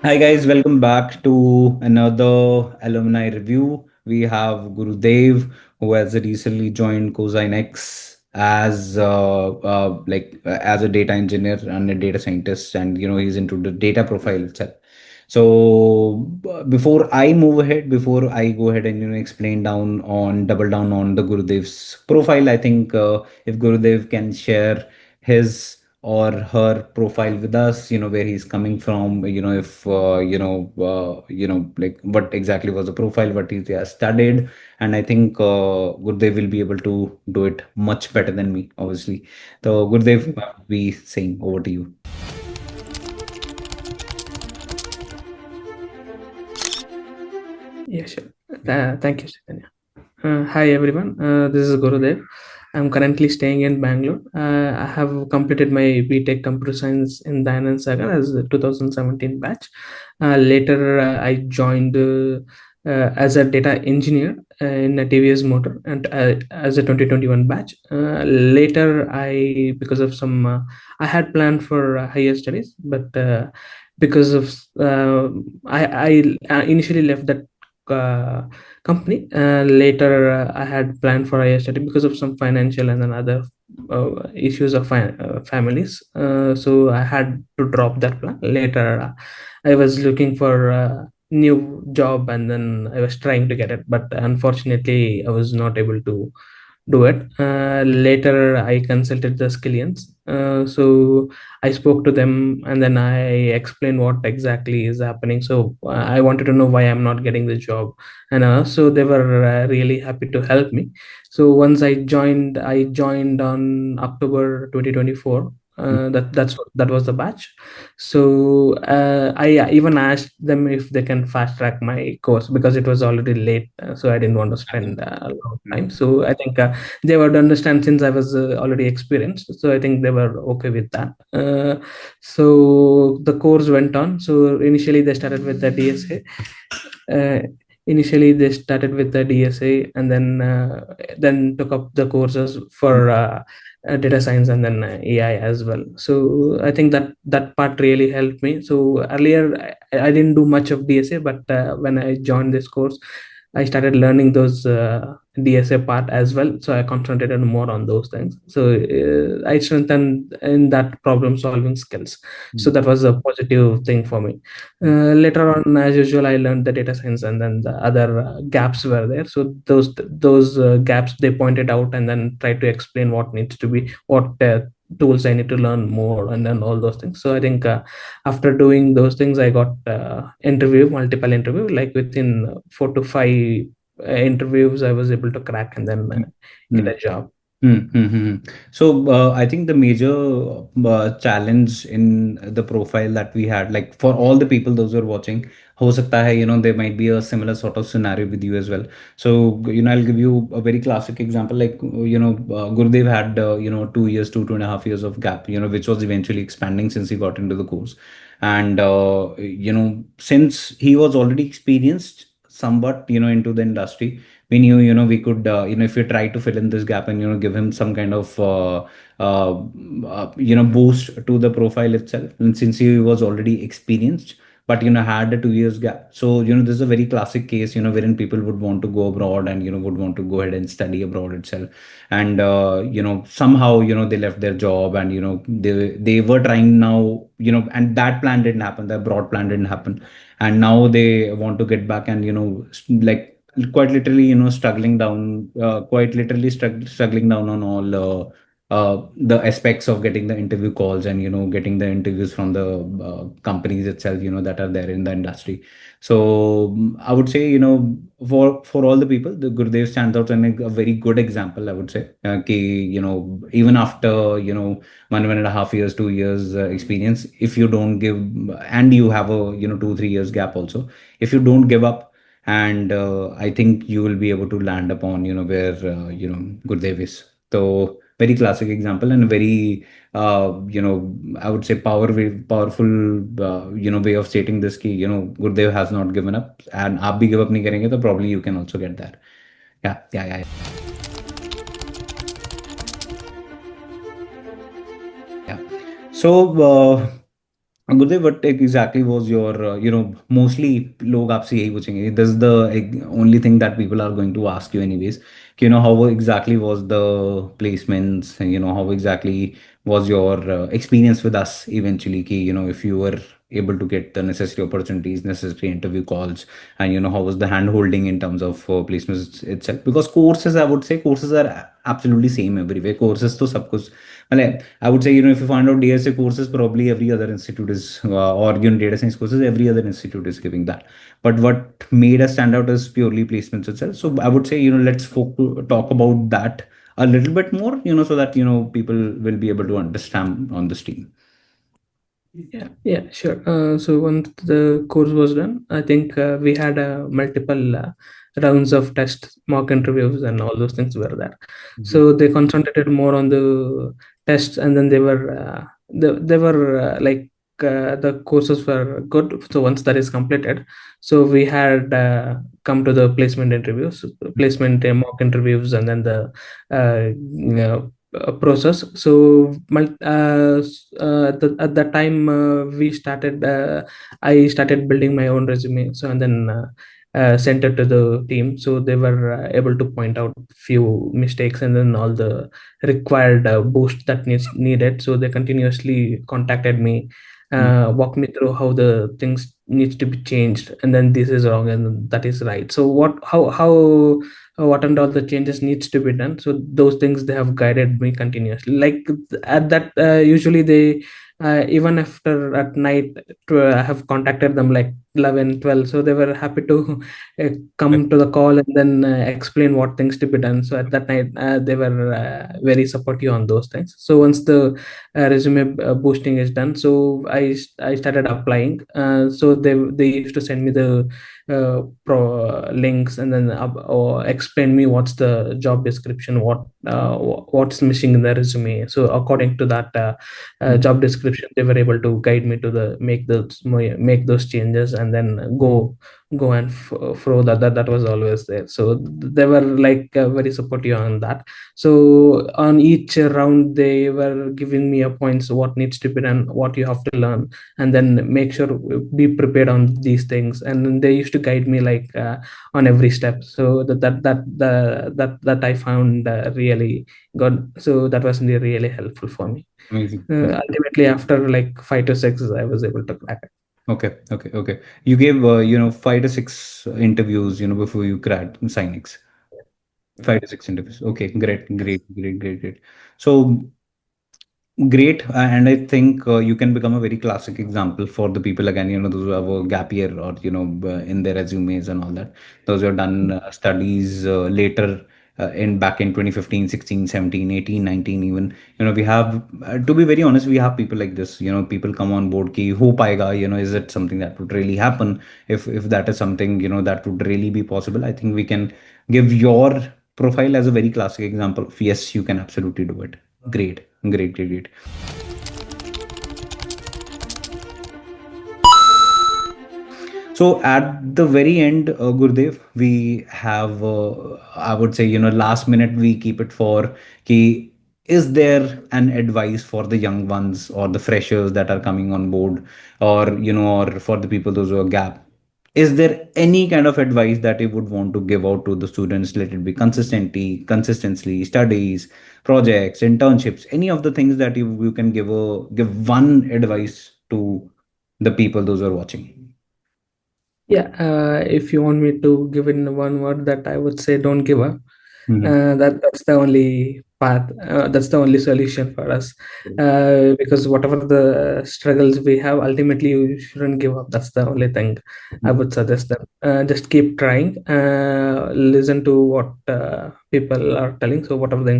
Hi guys, welcome back to another alumni review. We have Gurudev, who has recently joined Cosine X as as a data engineer and a data scientist, and he's into the data profile itself. So before I move ahead, before I go ahead and explain down on double down on the Gurudev's profile, I think if Gurudev can share his or her profile with us, where he's coming from, if like what exactly was the profile, what he has studied. And I think Gurdev will be able to do it much better than me, obviously. So Gurdev, I'll be saying over to you. Yeah, sure. Thank you, Chaitanya. Hi, everyone. This is Gurudev. I'm currently staying in Bangalore. I have completed my BTech Computer Science in Dayanand Sagar as a 2017 batch. Later, I joined as a data engineer in a TVS Motor and as a 2021 batch. Later, because of I had planned for higher studies, but because of I initially left that uh, company. Later, I had planned for higher study because of some financial and then other issues of families. So I had to drop that plan. Later, I was looking for a new job and then I was trying to get it, but unfortunately, I was not able to do it. Later, I consulted the Skillians. So I spoke to them and then I explained what exactly is happening. So I wanted to know why I'm not getting the job, and so they were really happy to help me. So once I joined on October 2024. That was the batch. So I even asked them if they can fast track my course because it was already late. So I didn't want to spend a long time. So I think they would understand since I was already experienced. So I think they were okay with that. So the course went on. So initially they started with the DSA. Initially they started with the DSA and then took up the courses for data science and then AI as well. So I think that part really helped me. So earlier I didn't do much of DSA, but when I joined this course, I started learning those DSA part as well. So I concentrated more on those things. So I strengthened in that problem solving skills. So that was a positive thing for me. Later on, as usual, I learned the data science and then the other gaps were there. So those gaps they pointed out and then tried to explain what needs to be what tools I need to learn more and then all those things. So I think after doing those things, I got multiple interview, like within 4 to 5 interviews, I was able to crack and then get Mm. a job. So I think the major challenge in the profile that we had, like for all the people those who are watching, ho sakta hai, there might be a similar sort of scenario with you as well. So I'll give you a very classic example. Like Gurudev had 2 years, 2.5 years of gap, which was eventually expanding since he got into the course, and since he was already experienced somewhat, into the industry, we knew we could if we try to fill in this gap and give him some kind of boost to the profile itself, and since he was already experienced but had a 2 years gap. So this is a very classic case, wherein people would want to go abroad and would want to go ahead and study abroad itself. And somehow they left their job, and they were trying now, and that plan didn't happen, the broad plan didn't happen, and now they want to get back and like quite literally struggling down, quite literally struggling down on all the aspects of getting the interview calls, and getting the interviews from the companies itself, that are there in the industry. So I would say, for all the people, the Gurudev stands out, and a very good example, I would say, even after 1.5 years, 2 years experience, if you don't give, and you have a 2-3 years gap also, if you don't give up, and I think you will be able to land upon where Gurdev is. So very classic example, and very I would say powerful way of stating this, ki Gurdev has not given up, and आप भी give up नहीं करेंगे, तो probably you can also get that. Yeah. So Gurudev, what exactly was your, mostly लोग आपसे यही पूछेंगे. This is the only thing that people are going to ask you anyways. How exactly was the placements, and how exactly was your experience with us eventually, if you were able to get the necessary opportunities, necessary interview calls, and how was the hand holding in terms of placements itself? Because courses, I would say courses are absolutely same everywhere. Courses to सब कुछ, I would say, if you find out DSA courses, probably every other institute is, or data science courses, every other institute is giving that. But what made us stand out is purely placements itself. So I would say, let's talk about that a little bit more, so that, people will be able to understand on this team. Yeah, yeah, sure. So once the course was done, I think we had multiple rounds of tests, mock interviews, and all those things were there. Mhm. So they concentrated more on the tests, and then they were the courses were good. So once that is completed, so we had come to the placement interviews, placement mock interviews, and then the process. So at that time we started I started building my own resume, so and then sent it to the team, so they were able to point out few mistakes and then all the required boost that needed. So they continuously contacted me, walk me through how the things needs to be changed, and then this is wrong and that is right. So what and all the changes needs to be done, so those things they have guided me continuously, like at that usually they even after at night I have contacted them like 11, 12, so they were happy to come to the call and then explain what things to be done. So at that night they were very supportive on those things. So once the resume boosting is done, so I started applying. So they used to send me the links and then or explain me what's the job description, what's missing in the resume. So according to that job description, they were able to guide me to the make those changes and then go and fro that was always there. So they were like very supportive on that. So on each round they were giving me a points what needs to be done, what you have to learn, and then make sure be prepared on these things. And then they used to guide me like on every step. So that I found really good. So that was really helpful for me. Amazing. Ultimately after like 5 to 6 I was able to crack it. Okay, okay, okay. You gave, 5 to 6 interviews, before you cracked Signix. 5 to 6 interviews. Okay, great, great, great, great, great. So great, and I think you can become a very classic example for the people again, those who have a gap year, or in their resumes and all that. Those who have done studies later, in back in 2015, 16, 17, 18, 19 even. We have, to be very honest, we have people like this. People come on board ki ho paega, is it something that would really happen? If that is something, that would really be possible, I think we can give your profile as a very classic example of yes, you can absolutely do it. Great, great, great, great. So at the very end, Gurdev, we have, I would say, last minute we keep it for ki, is there an advice for the young ones or the freshers that are coming on board, or, or for the people those who are gap? Is there any kind of advice that you would want to give out to the students? Let it be consistency, studies, projects, internships, any of the things that you can give one advice to the people those who are watching. Yeah, if you want me to give in one word, that I would say don't give up. Mhm. That's the only path. That's the only solution for us. Because whatever the struggles we have, ultimately you shouldn't give up. That's the only thing I Mhm. would suggest them. Just keep trying. Listen to what people are telling. So whatever the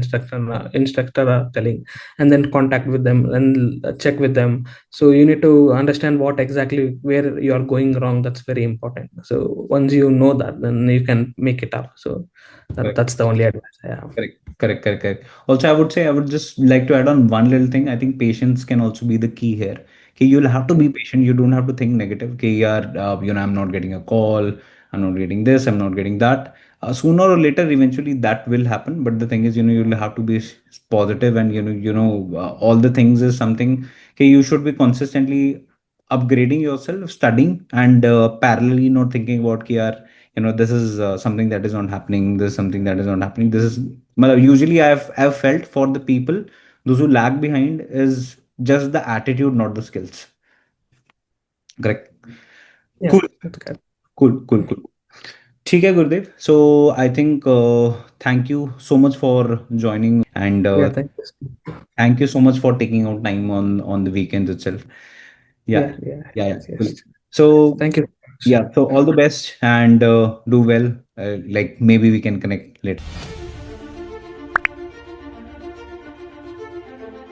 instructor are telling, and then contact with them and check with them. So you need to understand what exactly where you are going wrong. That's very important. So once you know that, then you can make it up. So that's the only advice I have. Correct, correct, correct, correct. Also, I would say, I would just like to add on one little thing. I think patience can also be the key here. Okay, you'll have to be patient. You don't have to think negative. Okay, yeah, I'm not getting a call. I'm not getting this. I'm not getting that. Sooner or later, eventually, that will happen. But the thing is, you'll have to be positive, and all the things is something. Okay, you should be consistently. upgrading yourself, studying, and parallelly not thinking about ki yaar, this is something that is not happening. This is something that is not happening. This is usually I've felt for the people those who lag behind is just the attitude, not the skills. Correct. Yeah, Cool. that's good. Cool. Cool. Cool. ठीक है गुरुदेव. So I think thank you so much for joining, and Yeah, thank you. thank you so much for taking out time on the weekends itself. Yeah, Yeah, yeah, yeah, yeah. yes, Cool. yes. So Thank you. yeah, so all the best and do well. Like maybe we can connect later.